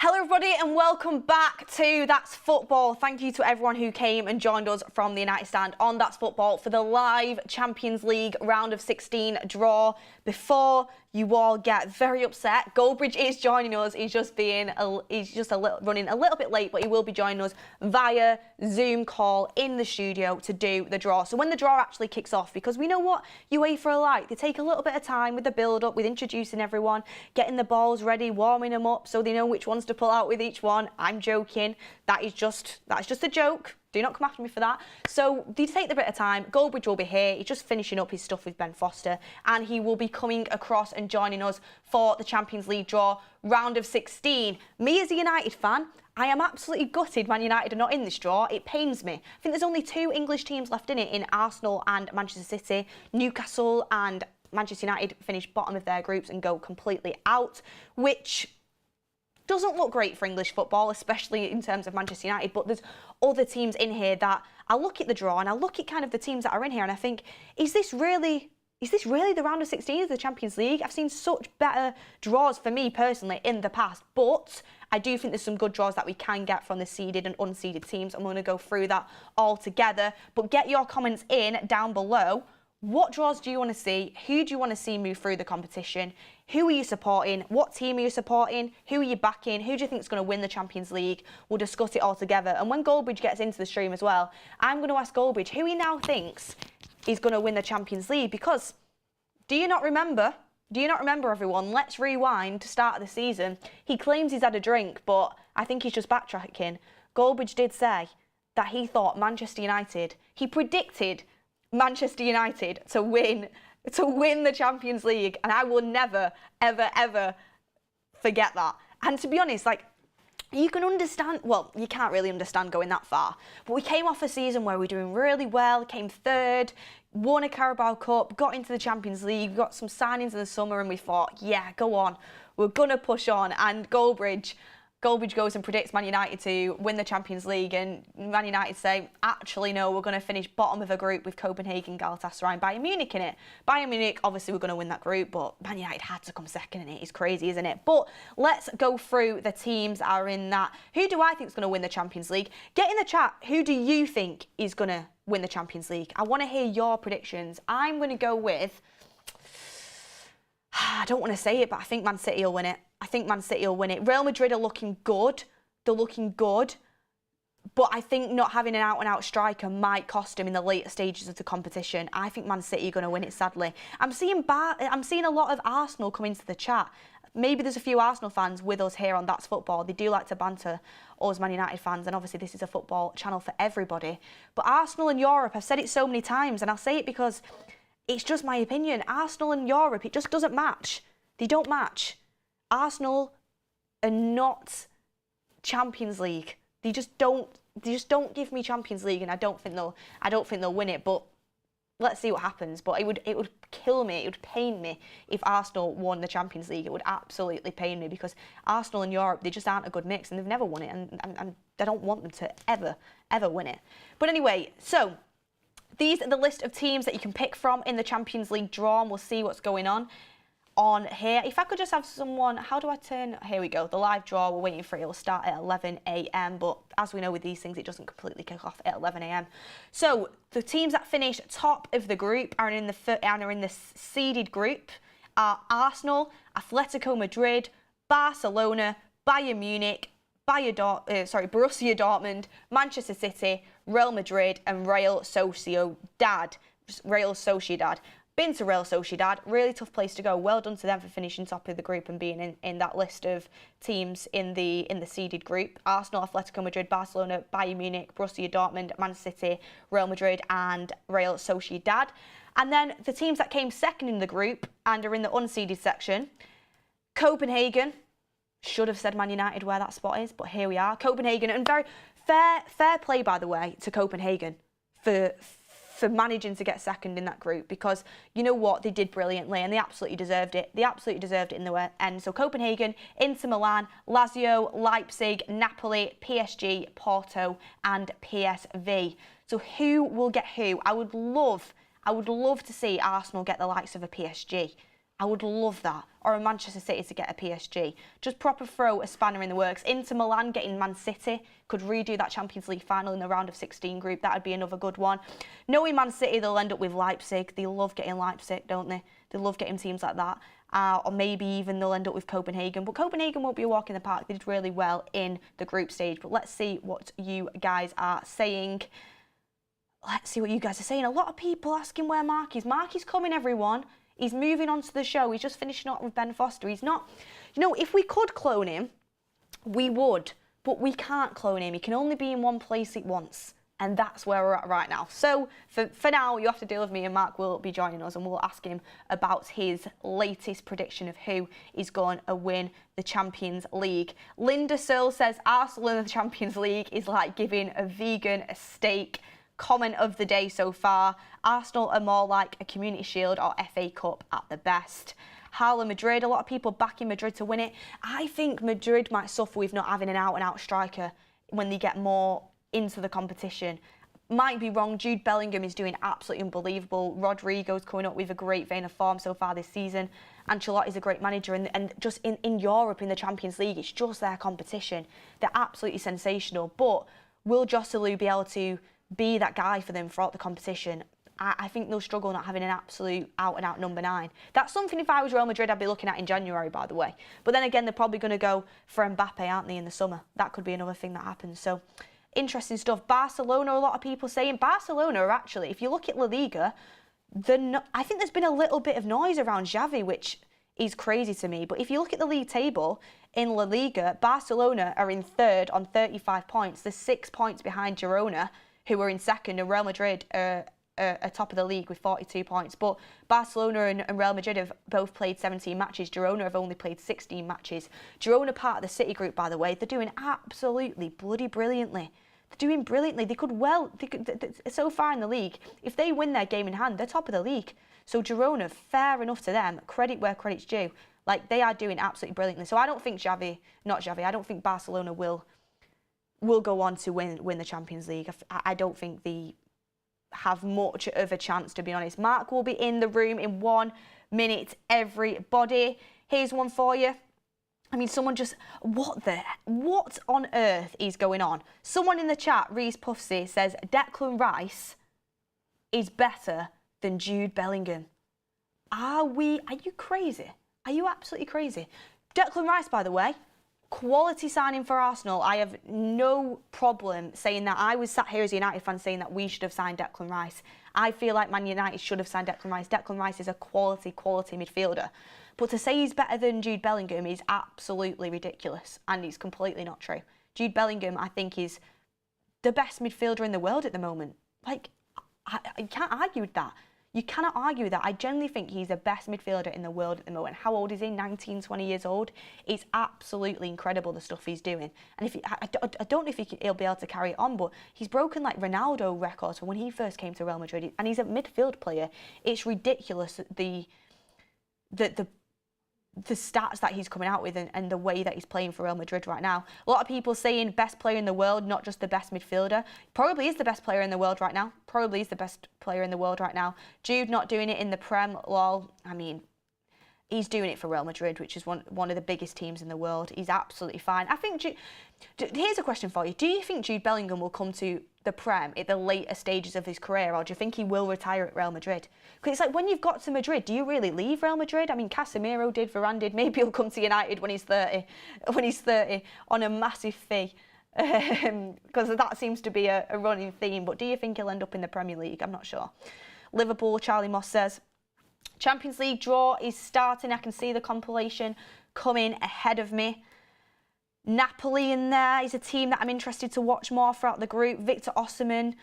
Hello everybody and welcome back to That's Football. Thank you to everyone who came and joined us from the United Stand on That's Football for the live Champions League round of 16 draw. Before you all get very upset, Goldbridge is joining us. He's just running a little bit late, but he will be joining us via Zoom call in the studio to do the draw. So when the draw actually kicks off, because we know what UEFA are like, they take a little bit of time with the build-up, with introducing everyone, getting the balls ready, warming them up so they know which ones to pull out with each one. I'm joking. That's just a joke. Do not come after me for that. So they take the bit of time. Goldbridge will be here. He's just finishing up his stuff with Ben Foster, and he will be coming across and joining us for the Champions League draw round of 16. Me as a United fan, I am absolutely gutted Man United are not in this draw. It pains me. I think there's only two English teams left in it, in Arsenal and Manchester City. Newcastle and Manchester United finish bottom of their groups and go completely out, which doesn't look great for English football, especially in terms of Manchester United. But there's other teams in here that I look at the draw and I look at kind of the teams that are in here and I think, is this really the round of 16 of the Champions League? I've seen such better draws for me personally in the past, but I do think there's some good draws that we can get from the seeded and unseeded teams. I'm going to go through that all together, but get your comments in down below. What draws do you want to see? Who do you want to see move through the competition? Who are you supporting? What team are you supporting? Who are you backing? Who do you think is going to win the Champions League? We'll discuss it all together. And when Goldbridge gets into the stream as well, I'm going to ask Goldbridge who he now thinks is going to win the Champions League. Because do you not remember, everyone? Let's rewind to start of the season. He claims he's had a drink, but I think he's just backtracking. Goldbridge did say that he thought Manchester United, he predicted Manchester United to win the Champions League, and I will never, ever, ever forget that. And to be honest, like, you can understand, well, you can't really understand going that far, but we came off a season where we were doing really well, came third, won a Carabao Cup, got into the Champions League, got some signings in the summer, and we thought, yeah, go on, we're gonna push on. And Goldbridge goes and predicts Man United to win the Champions League, and Man United say, actually, no, we're going to finish bottom of a group with Copenhagen, Galatasaray and Bayern Munich in it. Bayern Munich, obviously, we're going to win that group, but Man United had to come second in it. It's crazy, isn't it? But let's go through the teams that are in that. Who do I think is going to win the Champions League? Get in the chat, who do you think is going to win the Champions League? I want to hear your predictions. I'm going to go with, I don't want to say it, but I think Man City will win it. Real Madrid are looking good. They're looking good. But I think not having an out-and-out striker might cost them in the later stages of the competition. I think Man City are going to win it, sadly. I'm seeing a lot of Arsenal come into the chat. Maybe there's a few Arsenal fans with us here on That's Football. They do like to banter us Man United fans, and obviously this is a football channel for everybody. But Arsenal and Europe, I've said it so many times, and I'll say it because it's just my opinion. Arsenal and Europe, it just doesn't match. They don't match. Arsenal are not Champions League. They just don't give me Champions League, and I don't think they'll win it. But let's see what happens. But it would kill me, it would pain me if Arsenal won the Champions League. It would absolutely pain me, because Arsenal and Europe, they just aren't a good mix, and they've never won it, and I don't want them to ever win it. But anyway, so these are the list of teams that you can pick from in the Champions League draw, and we'll see what's going on here. If I could just have someone, how do I turn, here we go, the live draw, we're waiting for it, it'll start at 11 a.m, but as we know with these things, it doesn't completely kick off at 11 a.m. So the teams that finish top of the group are in the seeded group are Arsenal, Atletico Madrid, Barcelona, Bayern Munich, Borussia Dortmund, Manchester City, Real Madrid and Real Sociedad. Been to Real Sociedad, really tough place to go. Well done to them for finishing top of the group and being in that list of teams in the seeded group. Arsenal, Atletico Madrid, Barcelona, Bayern Munich, Borussia Dortmund, Man City, Real Madrid and Real Sociedad. And then the teams that came second in the group and are in the unseeded section, Copenhagen. Should have said Man United where that spot is, but here we are. Copenhagen, and very fair play, by the way, to Copenhagen for managing to get second in that group, because you know what, they did brilliantly and they absolutely deserved it. In the end. So Copenhagen, Inter Milan, Lazio, Leipzig, Napoli, PSG, Porto and PSV. So who will get who? I would love to see Arsenal get the likes of a PSG. I would love that. Or a Manchester City to get a PSG. Just proper throw a spanner in the works. Inter Milan getting Man City. Could redo that Champions League final in the round of 16 group. That would be another good one. Knowing Man City, they'll end up with Leipzig. They love getting Leipzig, don't they? They love getting teams like that. Or maybe even they'll end up with Copenhagen. But Copenhagen won't be a walk in the park. They did really well in the group stage. But let's see what you guys are saying. Let's see what you guys are saying. A lot of people asking where Mark is. Mark is coming, everyone. He's moving on to the show. He's just finishing up with Ben Foster. He's not... You know, if we could clone him, we would. But we can't clone him. He can only be in one place at once. And that's where we're at right now. So, for now, you have to deal with me, and Mark will be joining us, and we'll ask him about his latest prediction of who is going to win the Champions League. Linda Searle says, Arsenal in the Champions League is like giving a vegan a steak. Comment of the day so far. Arsenal are more like a Community Shield or FA Cup at the best. Hala Madrid, a lot of people backing Madrid to win it. I think Madrid might suffer with not having an out-and-out striker when they get more into the competition. Might be wrong. Jude Bellingham is doing absolutely unbelievable. Rodrigo's coming up with a great vein of form so far this season. Ancelotti's a great manager, and just in Europe, in the Champions League, it's just their competition. They're absolutely sensational. But will Joselu be able to be that guy for them throughout the competition? I think they'll struggle not having an absolute out-and-out number 9. That's something, if I was Real Madrid, I'd be looking at in January, by the way. But then again, they're probably going to go for Mbappe, aren't they, in the summer? That could be another thing that happens. So, interesting stuff. Barcelona, a lot of people saying. Barcelona are actually, if you look at La Liga, I think there's been a little bit of noise around Xavi, which is crazy to me. But if you look at the league table in La Liga, Barcelona are in third on 35 points. They're 6 points behind Girona, who are in second, and Real Madrid are top of the league with 42 points. But Barcelona and Real Madrid have both played 17 matches. Girona have only played 16 matches. Girona, part of the City group, by the way, they're doing absolutely bloody brilliantly. They're doing brilliantly. So far in the league, if they win their game in hand, they're top of the league. So Girona, fair enough to them, credit where credit's due. Like, they are doing absolutely brilliantly. So I don't think I don't think Barcelona will go on to win the Champions League. I don't think they have much of a chance, to be honest. Mark will be in the room in 1 minute, everybody. Here's one for you. I mean, someone just... What on earth is going on? Someone in the chat, Reese Puffsy, says Declan Rice is better than Jude Bellingham. Are you crazy? Are you absolutely crazy? Declan Rice, by the way, quality signing for Arsenal. I have no problem saying that. I was sat here as a United fan saying that we should have signed Declan Rice. I feel like Man United should have signed Declan Rice. Declan Rice is a quality midfielder. But to say he's better than Jude Bellingham is absolutely ridiculous, and it's completely not true. Jude Bellingham, I think, is the best midfielder in the world at the moment. Like, you can't argue with that. You cannot argue with that. I genuinely think he's the best midfielder in the world at the moment. How old is he? 19, 20 years old. It's absolutely incredible, the stuff he's doing. And I don't know if he'll be able to carry it on, but he's broken like Ronaldo records from when he first came to Real Madrid, and he's a midfield player. It's ridiculous the stats that he's coming out with and the way that he's playing for Real Madrid right now. A lot of people saying best player in the world, not just the best midfielder. Probably is the best player in the world right now. Probably is the best player in the world right now. Jude not doing it in the Prem, lol. I mean, he's doing it for Real Madrid, which is one of the biggest teams in the world. He's absolutely fine. I think here's a question for you. Do you think Jude Bellingham will come to the Prem at the later stages of his career, or do you think he will retire at Real Madrid? Because it's like, when you've got to Madrid, do you really leave Real Madrid? I mean, Casemiro did, Varane did. Maybe he'll come to United when he's 30 on a massive fee, because that seems to be a running theme. But do you think he'll end up in the Premier League? I'm not sure. Liverpool, Charlie Moss says, Champions League draw is starting. I can see the compilation coming ahead of me. Napoli in there is a team that I'm interested to watch more throughout the group. Victor Osimhen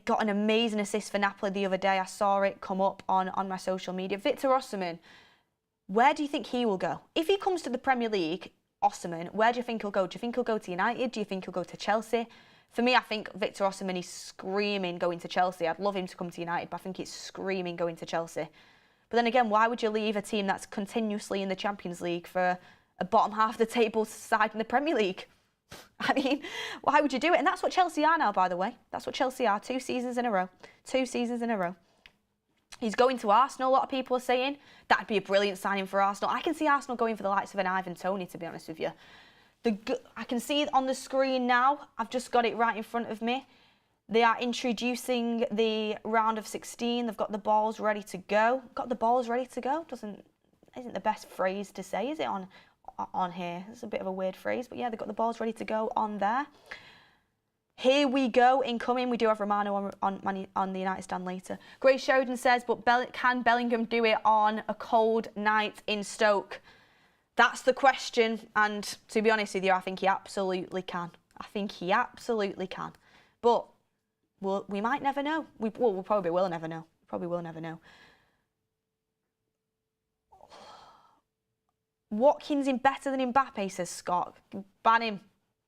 got an amazing assist for Napoli the other day. I saw it come up on my social media. Victor Osimhen, where do you think he will go? If he comes to the Premier League, Osimhen, where do you think he'll go? Do you think he'll go to United? Do you think he'll go to Chelsea? For me, I think Victor Osimhen is screaming going to Chelsea. I'd love him to come to United, but I think it's screaming going to Chelsea. But then again, why would you leave a team that's continuously in the Champions League for a bottom half of the table side in the Premier League? I mean, why would you do it? And that's what Chelsea are now, by the way. That's what Chelsea are. 2 seasons in a row. 2 seasons in a row. He's going to Arsenal, a lot of people are saying. That'd be a brilliant signing for Arsenal. I can see Arsenal going for the likes of an Ivan Toney, to be honest with you. I can see it on the screen now. I've just got it right in front of me. They are introducing the round of 16. They've got the balls ready to go. Got the balls ready to go. Isn't the best phrase to say, is it, on here? It's a bit of a weird phrase, but yeah, they've got the balls ready to go on there. Here we go, incoming. We do have Romano on the United stand later. Grace Sheridan says, but can Bellingham do it on a cold night in Stoke? That's the question, and to be honest with you, I think he absolutely can. I think he absolutely can. But we might never know. We probably will never know. Probably will never know. Watkins in better than Mbappe, says Scott. Ban him.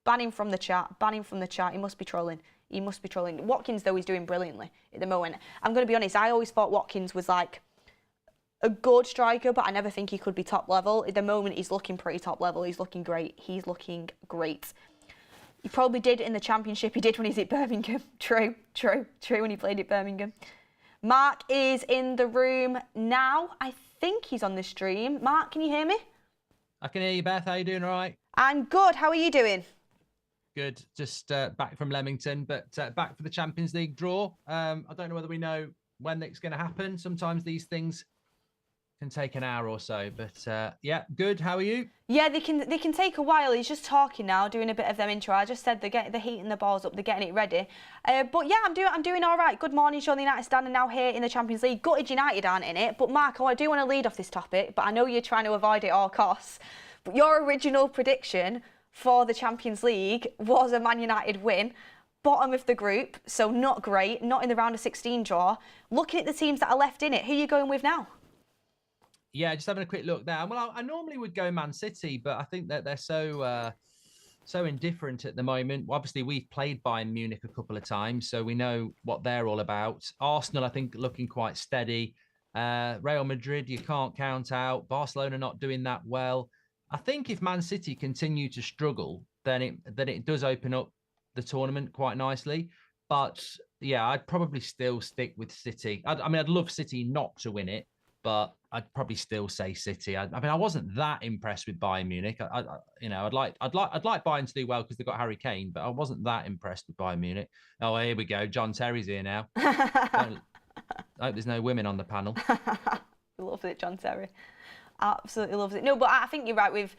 Ban him from the chat. Ban him from the chat. He must be trolling. He must be trolling. Watkins, though, is doing brilliantly at the moment. I'm going to be honest. I always thought Watkins was like a good striker, but I never think he could be top level. At the moment, he's looking pretty top level. He's looking great. He's looking great. He probably did in the Championship. He did when he's at Birmingham. True when he played at Birmingham. Mark is in the room now. I think he's on the stream. Mark, can you hear me? I can hear you, Beth. How you doing? All right? I'm good. How are you doing? Good. Just back from Leamington, but back for the Champions League draw. I don't know whether we know when it's going to happen. Sometimes these things can take an hour or so, but yeah, good. How are you? Yeah, they can take a while. He's just talking now, doing a bit of them intro. I just said they're heating the balls up, they're getting it ready. But yeah, I'm doing all right. Good morning, Sean. The United standing now here in the Champions League. Gutted United aren't in it, but Mark, I do want to lead off this topic, but I know you're trying to avoid it at all costs. But your original prediction for the Champions League was a Man United win. Bottom of the group, so not great, not in the round of 16 draw. Looking at the teams that are left in it, who are you going with now? Yeah, just having a quick look there. Well, I normally would go Man City, but I think that they're so indifferent at the moment. Obviously, we've played Bayern Munich a couple of times, so we know what they're all about. Arsenal, I think, looking quite steady. Real Madrid, you can't count out. Barcelona not doing that well. I think if Man City continue to struggle, then it does open up the tournament quite nicely. But yeah, I'd probably still stick with City. I'd love City not to win it, but I'd probably still say City. I wasn't that impressed with Bayern Munich. I'd like Bayern to do well because they've got Harry Kane, but I wasn't that impressed with Bayern Munich. Oh, here we go. John Terry's here now. I hope there's no women on the panel. Loves it, John Terry. Absolutely loves it. No, but I think you're right with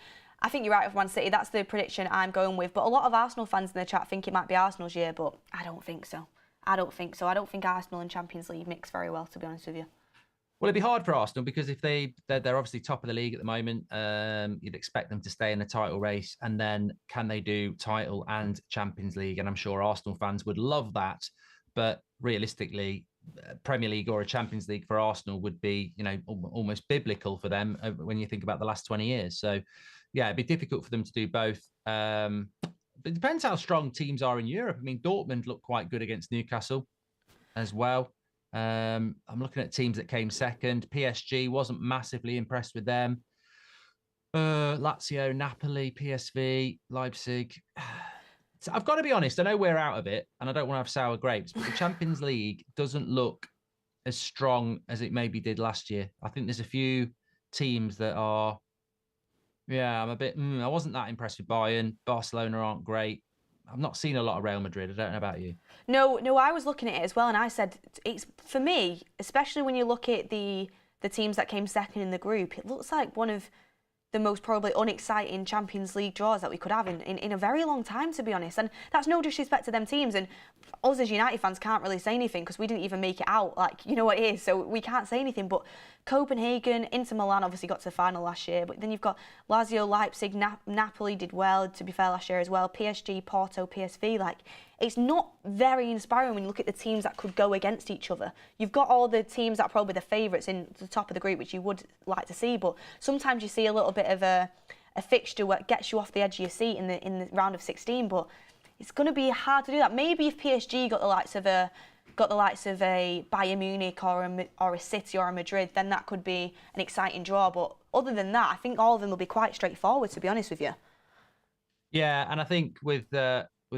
Man City. That's the prediction I'm going with. But a lot of Arsenal fans in the chat think it might be Arsenal's year, but I don't think so. I don't think Arsenal and Champions League mix very well, to be honest with you. Well, it'd be hard for Arsenal because if they're obviously top of the league at the moment, you'd expect them to stay in the title race. And then can they do title and Champions League? And I'm sure Arsenal fans would love that. But realistically, Premier League or a Champions League for Arsenal would be, almost biblical for them when you think about the last 20 years. So, yeah, it'd be difficult for them to do both. But it depends how strong teams are in Europe. I mean, Dortmund looked quite good against Newcastle as well. I'm looking at teams that came second. PSG, wasn't massively impressed with them. Lazio, Napoli, PSV, Leipzig. So I've got to be honest, I know we're out of it and I don't want to have sour grapes, but the Champions League doesn't look as strong as it maybe did last year. I think there's a few teams that are, I'm a bit, I wasn't that impressed with Bayern. Barcelona aren't great. I've not seen a lot of Real Madrid. I don't know about you. No, I was looking at it as well and I said, it's for me, especially when you look at the teams that came second in the group, it looks like one of the most probably unexciting Champions League draws that we could have in a very long time, to be honest. And that's no disrespect to them teams. And us as United fans can't really say anything because we didn't even make it out. Like, you know what it is. So we can't say anything. But Copenhagen, Inter Milan obviously got to the final last year. But then you've got Lazio, Leipzig, Napoli did well, to be fair, last year as well. PSG, Porto, PSV. Like, it's not very inspiring when you look at the teams that could go against each other. You've got all the teams that are probably the favourites in the top of the group, which you would like to see. But sometimes you see a little bit of a fixture where it gets you off the edge of your seat in the round of 16. But it's going to be hard to do that. Maybe if PSG got the likes of a Bayern Munich or a City or a Madrid, then that could be an exciting draw. But other than that, I think all of them will be quite straightforward, to be honest with you. Yeah, and I think with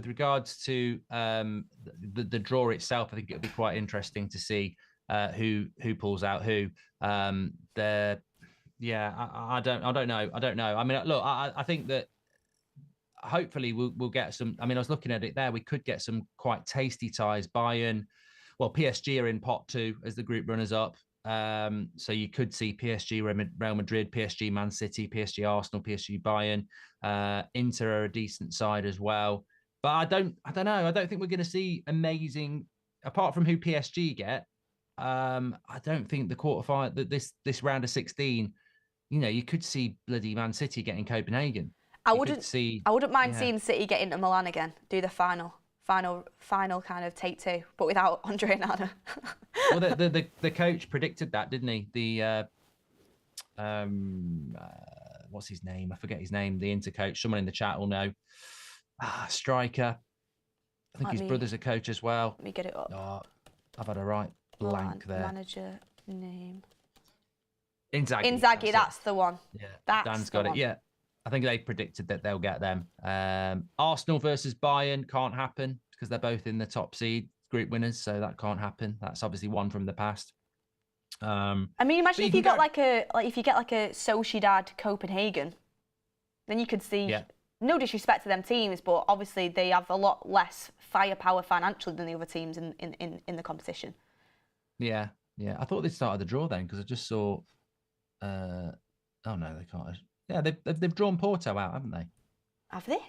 regards to the draw itself, I think it'll be quite interesting to see who pulls out who. Yeah, I don't know. I mean, look, I think that hopefully we'll get some. I mean, I was looking at it there. We could get some quite tasty ties. Bayern, well, PSG are in pot 2 as the group runners up. So you could see PSG, Real Madrid, PSG, Man City, PSG, Arsenal, PSG, Bayern. Inter are a decent side as well. But I don't know. I don't think we're going to see amazing, apart from who PSG get. I don't think the quarterfinal, that this round of 16, you could see bloody Man City getting Copenhagen. I You wouldn't could see, I wouldn't mind yeah. seeing City get into Milan again, do the final kind of take 2, but without Andre and Anna. Well, the coach predicted that, didn't he? What's his name? I forget his name. The Inter coach. Someone in the chat will know. Striker. I think his brother's a coach as well. Let me get it up. Oh, I've had a right blank there. Manager name. Inzaghi. That's the one. Yeah, Dan's got it. Yeah, I think they predicted that they'll get them. Arsenal versus Bayern can't happen because they're both in the top seed group winners, so that can't happen. That's obviously one from the past. I mean, imagine if you got like a Sociedad Copenhagen, then you could see. Yeah. No disrespect to them teams, but obviously they have a lot less firepower financially than the other teams in the competition. Yeah. I thought they'd started the draw then because I just saw. Oh no, they can't. Yeah, they've drawn Porto out, haven't they? Have they?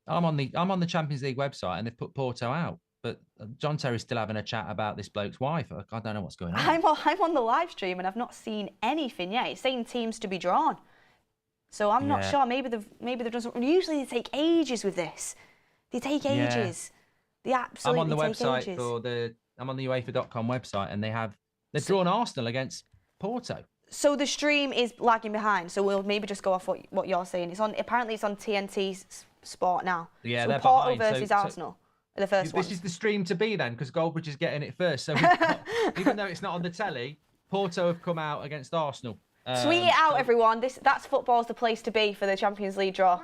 I'm on the Champions League website and they've put Porto out, but John Terry's still having a chat about this bloke's wife. I don't know what's going on. I'm on the live stream and I've not seen anything yet. It's saying teams to be drawn, so I'm not sure. Maybe they've done something. Usually they take ages with this. They take ages. They absolutely I'm on the take website ages. I'm on the UEFA.com website and they've drawn Arsenal against Porto. So the stream is lagging behind. So we'll maybe just go off what you're saying. Apparently it's on TNT Sport now. Yeah, so they're Porto behind. versus Arsenal are the first one. This is the stream to be then, because Goldbridge is getting it first. So even though it's not on the telly, Porto have come out against Arsenal. Tweet it out, everyone. That's football's the place to be for the Champions League draw.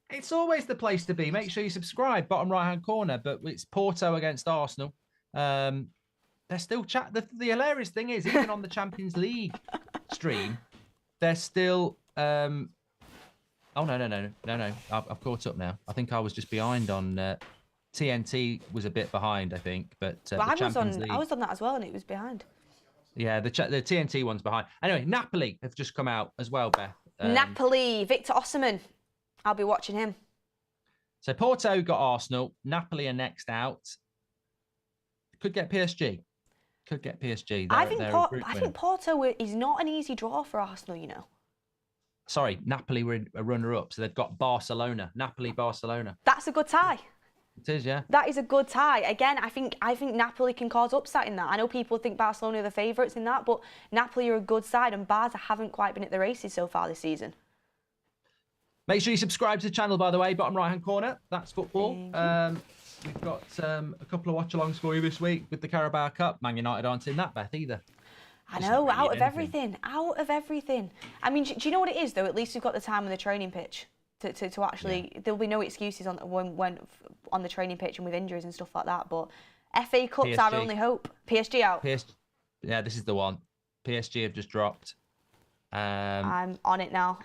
It's always the place to be. Make sure you subscribe, bottom right-hand corner. But it's Porto against Arsenal. They're still chat. The hilarious thing is, even on the Champions League stream, they're still. Oh no! I've caught up now. I think I was just behind on TNT. Was a bit behind, I think, but I was on that as well, and it was behind. Yeah, the TNT one's behind. Anyway, Napoli have just come out as well, Beth. Napoli, Victor Osimhen. I'll be watching him. So Porto got Arsenal. Napoli are next out. Could get PSG. I think Porto is not an easy draw for Arsenal, you know. Sorry, Napoli were a runner-up, so they've got Barcelona. Napoli, Barcelona. That's a good tie. It is, yeah. That is a good tie. Again, I think Napoli can cause upset in that. I know people think Barcelona are the favourites in that, but Napoli are a good side, and Barca haven't quite been at the races so far this season. Make sure you subscribe to the channel, by the way, bottom right-hand corner. That's football. We've got a couple of watch-alongs for you this week with the Carabao Cup. Man United aren't in that, Beth, either. I know, out of everything. I mean, do you know what it is, though? At least we've got the time on the training pitch to actually... Yeah. There'll be no excuses when on the training pitch and with injuries and stuff like that, but FA Cup's PSG. Our only hope. PSG out. Yeah, this is the one. PSG have just dropped. I'm on it now.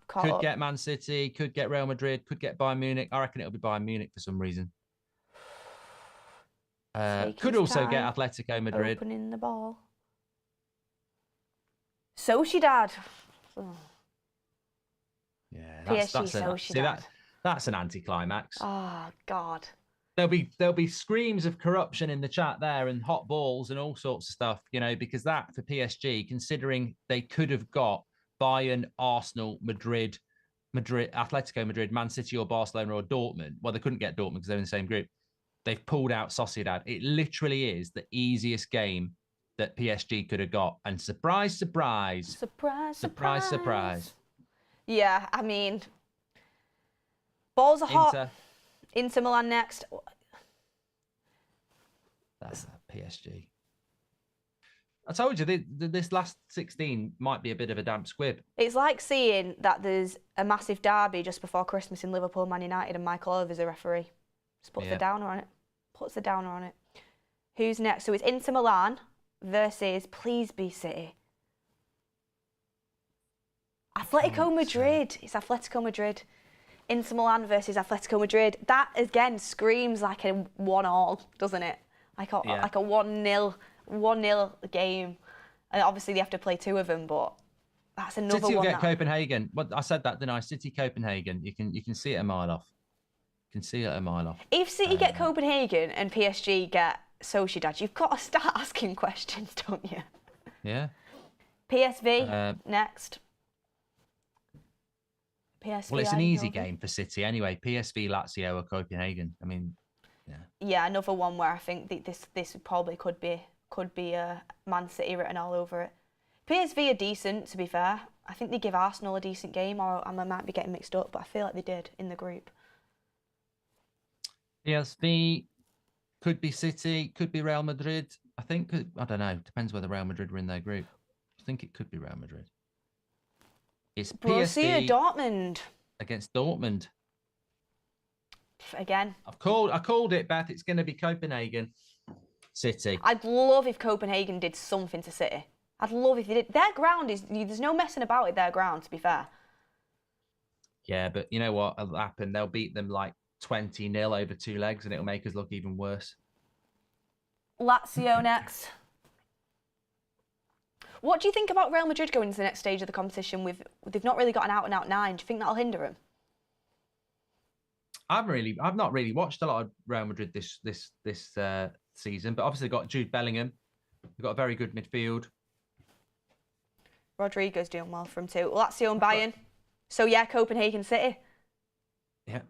Could get Man City, could get Real Madrid, could get Bayern Munich. I reckon it'll be Bayern Munich for some reason. Could also get Atletico Madrid. Opening the ball. Sociedad. Oh. Yeah, that's an anticlimax. Oh God. There'll be screams of corruption in the chat there and hot balls and all sorts of stuff, you know, because that for PSG, considering they could have got Bayern, Arsenal, Madrid, Atletico Madrid, Man City or Barcelona or Dortmund. Well, they couldn't get Dortmund because they're in the same group. They've pulled out Sociedad. It literally is the easiest game that PSG could have got. And surprise, surprise. Surprise. Yeah, I mean, balls are hot. Inter Milan next. That's PSG. I told you, this last 16 might be a bit of a damp squib. It's like seeing that there's a massive derby just before Christmas in Liverpool, Man United, and Michael Oliver's the referee. Just puts the downer on it. Who's next? So it's Inter Milan versus, please be City. Atletico Madrid. It's Atletico Madrid. Inter Milan versus Atletico Madrid. That again screams like a 1-1, doesn't it? Like a 1-0 game. And obviously they have to play 2 of them, but that's another City will one. get Copenhagen. Well, I said that, didn't I? City Copenhagen. You can see it a mile off. You can see it a mile off. If City get Copenhagen and PSG get Sociedad, you've got to start asking questions, don't you? Yeah. PSV next. PSV. Well, it's an easy game for City anyway. PSV, Lazio, or Copenhagen. I mean, yeah. Yeah, another one where I think this probably could be Man City written all over it. PSV are decent, to be fair. I think they give Arsenal a decent game, or I might be getting mixed up, but I feel like they did in the group. PSV could be City, could be Real Madrid. I think, I don't know. Depends whether Real Madrid were in their group. I think it could be Real Madrid. It's Borussia PSV Dortmund against Dortmund. Again. I called it, Beth. It's going to be Copenhagen, City. I'd love if Copenhagen did something to City. I'd love if they did. Their ground there's no messing about it, their ground, to be fair. Yeah, but you know what will happen? They'll beat them like 20-0 over 2 legs, and it'll make us look even worse. Lazio next. What do you think about Real Madrid going to the next stage of the competition? They've not really got an out-and-out 9. Do you think that'll hinder them? I've not really watched a lot of Real Madrid this season, but obviously they've got Jude Bellingham. They've got a very good midfield. Rodrigo's doing well for him too. Lazio and Bayern. So yeah, Copenhagen City. Yeah.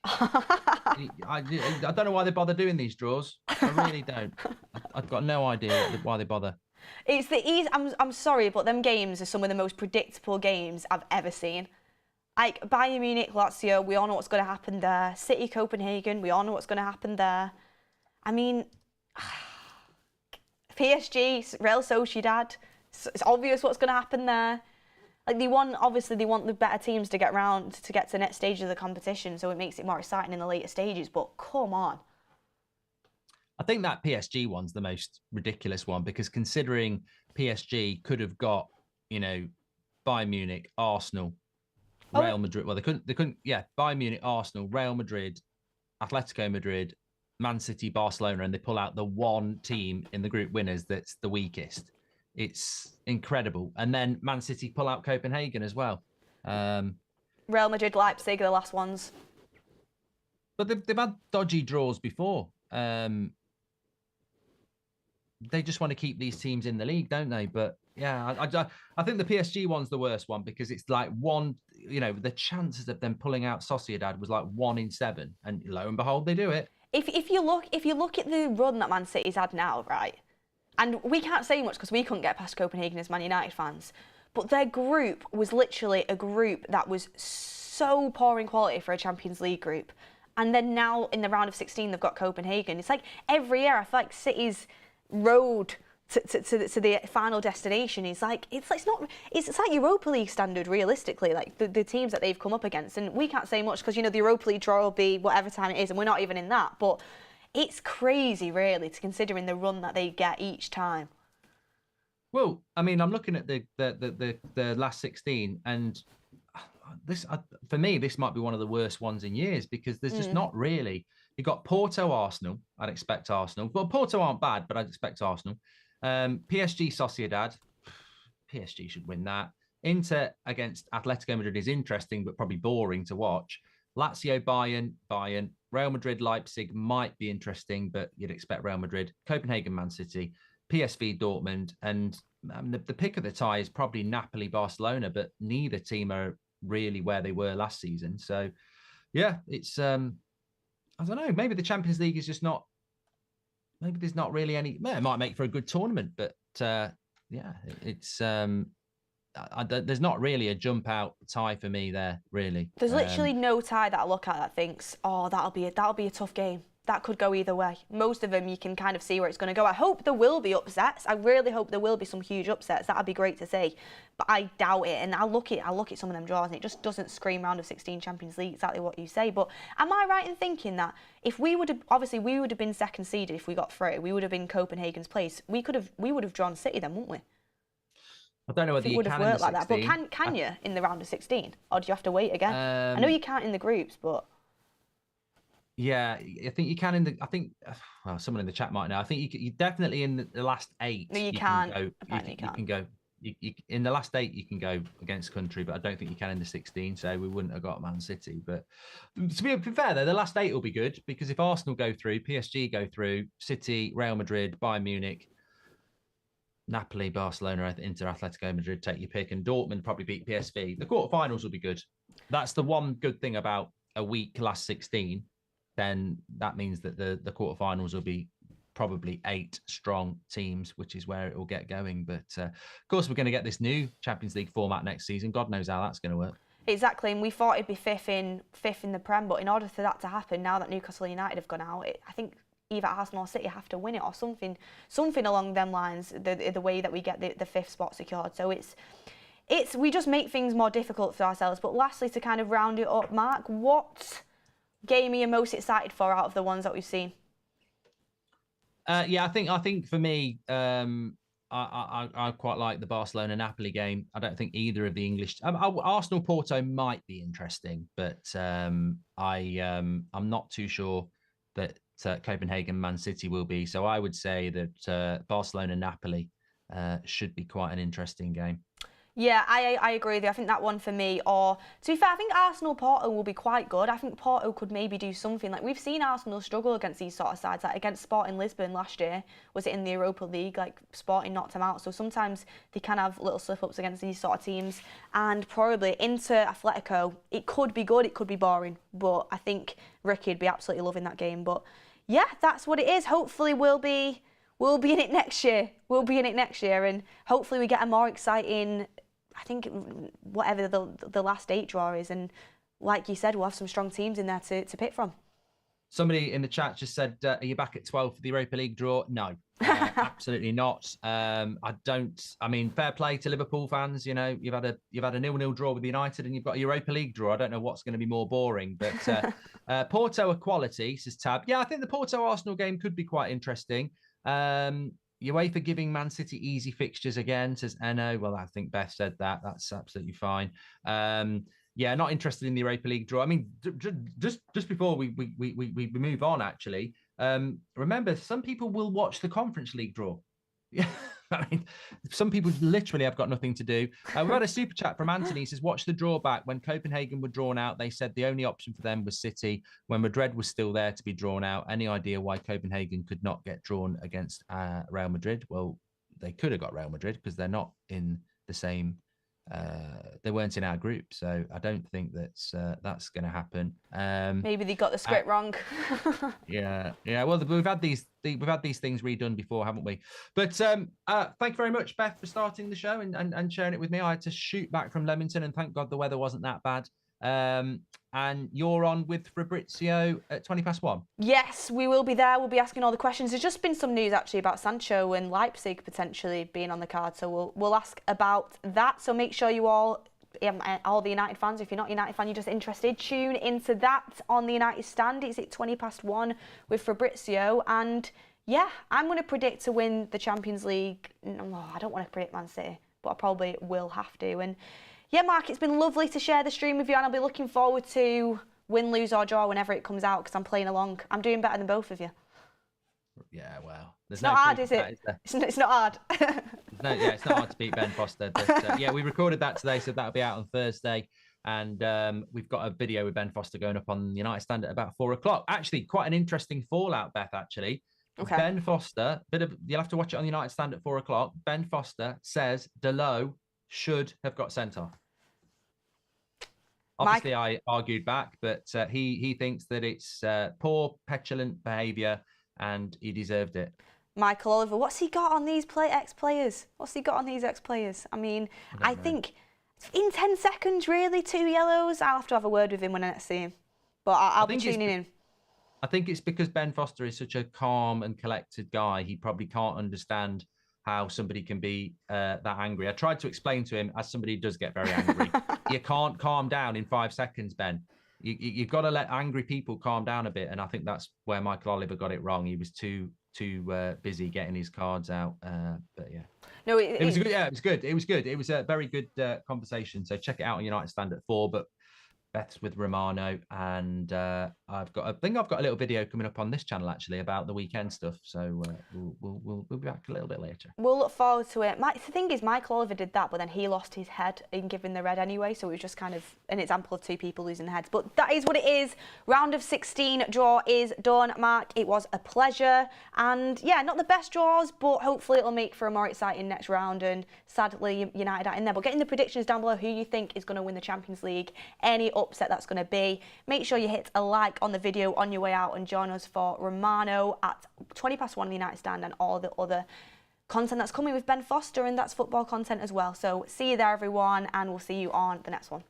I don't know why they bother doing these draws. I really don't. I've got no idea why they bother. It's the easy. I'm sorry, but them games are some of the most predictable games I've ever seen. Like Bayern Munich, Lazio, we all know what's going to happen there. City, Copenhagen, we all know what's going to happen there. I mean, PSG, Real Sociedad, it's obvious what's going to happen there. Like they want the better teams to get round to get to the next stage of the competition, so it makes it more exciting in the later stages. But come on. I think that PSG one's the most ridiculous one because considering PSG could have got, Bayern Munich, Arsenal, Real Madrid. Well, they couldn't. Yeah, Bayern Munich, Arsenal, Real Madrid, Atletico Madrid, Man City, Barcelona, and they pull out the one team in the group winners that's the weakest. It's incredible. And then Man City pull out Copenhagen as well. Real Madrid, Leipzig are the last ones. But they've had dodgy draws before. They just want to keep these teams in the league, don't they? But yeah, I think the PSG one's the worst one because it's like one, the chances of them pulling out Sociedad was like 1 in 7, and lo and behold, they do it. If you look at the run that Man City's had now, right? And we can't say much because we couldn't get past Copenhagen as Man United fans, but their group was literally a group that was so poor in quality for a Champions League group. And then now in the round of 16, they've got Copenhagen. It's like every year I feel like City's road to the final destination is like it's like Europa League standard realistically, like the teams that they've come up against. And we can't say much because the Europa League draw will be whatever time it is, and we're not even in that. But it's crazy, really, to considering the run that they get each time. Well, I mean, I'm looking at the last 16, and this for me, this might be one of the worst ones in years because there's just not really. You got Porto, Arsenal. I'd expect Arsenal. Well, Porto aren't bad, but I'd expect Arsenal. PSG, Sociedad. PSG should win that. Inter against Atletico Madrid is interesting, but probably boring to watch. Lazio, Bayern. Real Madrid, Leipzig might be interesting, but you'd expect Real Madrid. Copenhagen, Man City. PSV, Dortmund. And the pick of the tie is probably Napoli, Barcelona, but neither team are really where they were last season. So, yeah, it's... I don't know. Maybe the Champions League is just not. Maybe there's not really any. It might make for a good tournament, but yeah, it's. There's not really a jump out tie for me there, really. There's literally no tie that I look at that thinks, oh, that'll be a tough game. that could go either way. Most of them you can kind of see where it's going to go. I hope there will be upsets. I really hope there will be some huge upsets. That'd be great to see. But I doubt it. And I look at some of them draws and it just doesn't scream round of 16 Champions League, exactly what you say. But am I right in thinking that if we would have been second seeded if we got through, we would have been Copenhagen's place. We would have drawn City then, wouldn't we? I don't know whether you can in the 16. Like that. But can you in the round of 16? Or do you have to wait again? I know you can't in the groups, but... Yeah, I think you can well, someone in the chat might know. I think you definitely in the last 8. No, you can't. You can go. In the last 8, you can go against country, but I don't think you can in the 16. So we wouldn't have got Man City. But to be fair, though, the last 8 will be good because if Arsenal go through, PSG go through, City, Real Madrid, Bayern Munich, Napoli, Barcelona, Inter, Atletico Madrid, take your pick, and Dortmund probably beat PSV. The quarterfinals will be good. That's the one good thing about a weak last 16. Then that means that the quarterfinals will be probably 8 strong teams, which is where it will get going. But of course, we're going to get this new Champions League format next season. God knows how that's going to work. Exactly, and we thought it'd be fifth in the Prem, but in order for that to happen, now that Newcastle United have gone out, I think either Arsenal or City have to win it or something along them lines. The way that we get the 5th spot secured. So we just make things more difficult for ourselves. But lastly, to kind of round it up, Mark, what game are you most excited for out of the ones that we've seen? Yeah, I think for me, I quite like the Barcelona-Napoli game. I don't think either of the English... Arsenal-Porto might be interesting, but I'm not too sure that Copenhagen-Man City will be. So I would say that Barcelona-Napoli should be quite an interesting game. Yeah, I agree with you. I think that one for me, or to be fair, I think Arsenal-Porto will be quite good. I think Porto could maybe do something. Like, we've seen Arsenal struggle against these sort of sides. Like against Sporting Lisbon last year, was it in the Europa League? Like, Sporting knocked them out. So sometimes they can have little slip-ups against these sort of teams. And probably Inter, Atletico, it could be good, it could be boring. But I think Ricky would be absolutely loving that game. But yeah, that's what it is. Hopefully we'll be in it next year. We'll be in it next year, and hopefully we get a more exciting... I think whatever the last 8 draw is, and like you said, we'll have some strong teams in there to pick from. Somebody in the chat just said, are you back at 12 for the Europa League draw? No, absolutely not. I mean, fair play to Liverpool fans. You know, you've had a 0-0 draw with United and you've got a Europa League draw. I don't know what's going to be more boring, but Porto are quality, says Tab. Yeah, I think the Porto-Arsenal game could be quite interesting. UEFA giving Man City easy fixtures again, says Eno. Well, I think Beth said that. That's absolutely fine. Yeah, not interested in the Europa League draw. I mean, just before we move on, actually, remember, some people will watch the Conference League draw. Yeah, I mean, some people literally have got nothing to do. We've had a super chat from Anthony. He says, watch the drawback. When Copenhagen were drawn out, they said the only option for them was City. When Madrid was still there to be drawn out, any idea why Copenhagen could not get drawn against Real Madrid? Well, they could have got Real Madrid because they're not in the same... they weren't in our group, so I don't think that's going to happen. Maybe they got the script wrong. Yeah. Well, we've had these things redone before, haven't we? But thank you very much, Beth, for starting the show and sharing it with me. I had to shoot back from Leamington, and thank God the weather wasn't that bad. And you're on with Fabrizio at 1:20. Yes, we will be there. We'll be asking all the questions. There's just been some news actually about Sancho and Leipzig potentially being on the card, so we'll ask about that. So make sure you all the United fans, if you're not a United fan, you're just interested, tune into that on the United Stand. It's at 1:20 with Fabrizio, and yeah, I'm going to predict to win the Champions League. No, I don't want to predict Man City, but I probably will have to. And yeah, Mark, it's been lovely to share the stream with you, and I'll be looking forward to win, lose or draw whenever it comes out, because I'm playing along. I'm doing better than both of you. Yeah, well, it's not hard, is it? It's not hard. It's not hard to beat Ben Foster. But yeah, we recorded that today, so that'll be out on Thursday. And we've got a video with Ben Foster going up on the United Stand at about 4:00. Actually, quite an interesting fallout, Beth, actually. Okay. Ben Foster, you'll have to watch it on the United Stand at 4:00. Ben Foster says Dalot should have got sent off. Obviously, I argued back, but he thinks that it's poor, petulant behaviour and he deserved it. Michael Oliver, what's he got on these ex-players? I mean, I think in 10 seconds, really, 2 yellows. I'll have to have a word with him when I see him. But I'll be tuning in. I think it's because Ben Foster is such a calm and collected guy. He probably can't understand how somebody can be that angry. I tried to explain to him, as somebody who does get very angry, you can't calm down in 5 seconds, Ben. You've got to let angry people calm down a bit. And I think that's where Michael Oliver got it wrong. He was too busy getting his cards out. But yeah. No, it was good. Yeah, it was good. It was good. It was a very good conversation. So check it out on United Stand at 4. But Beth's with Romano, and I think I've got a little video coming up on this channel actually about the weekend stuff. So we'll be back a little bit later. We'll look forward to it. The thing is, Michael Oliver did that, but then he lost his head in giving the red anyway. So it was just kind of an example of 2 people losing their heads. But that is what it is. Round of 16 draw is done, Mark. It was a pleasure, and yeah, not the best draws, but hopefully it'll make for a more exciting next round. And sadly, United are in there. But get in the predictions down below who you think is going to win the Champions League. Any upset that's going to be. Make sure you hit a like on the video on your way out and join us for Romano at 1:20 in the United Stand and all the other content that's coming with Ben Foster, and that's football content as well. So see you there, everyone, and we'll see you on the next one.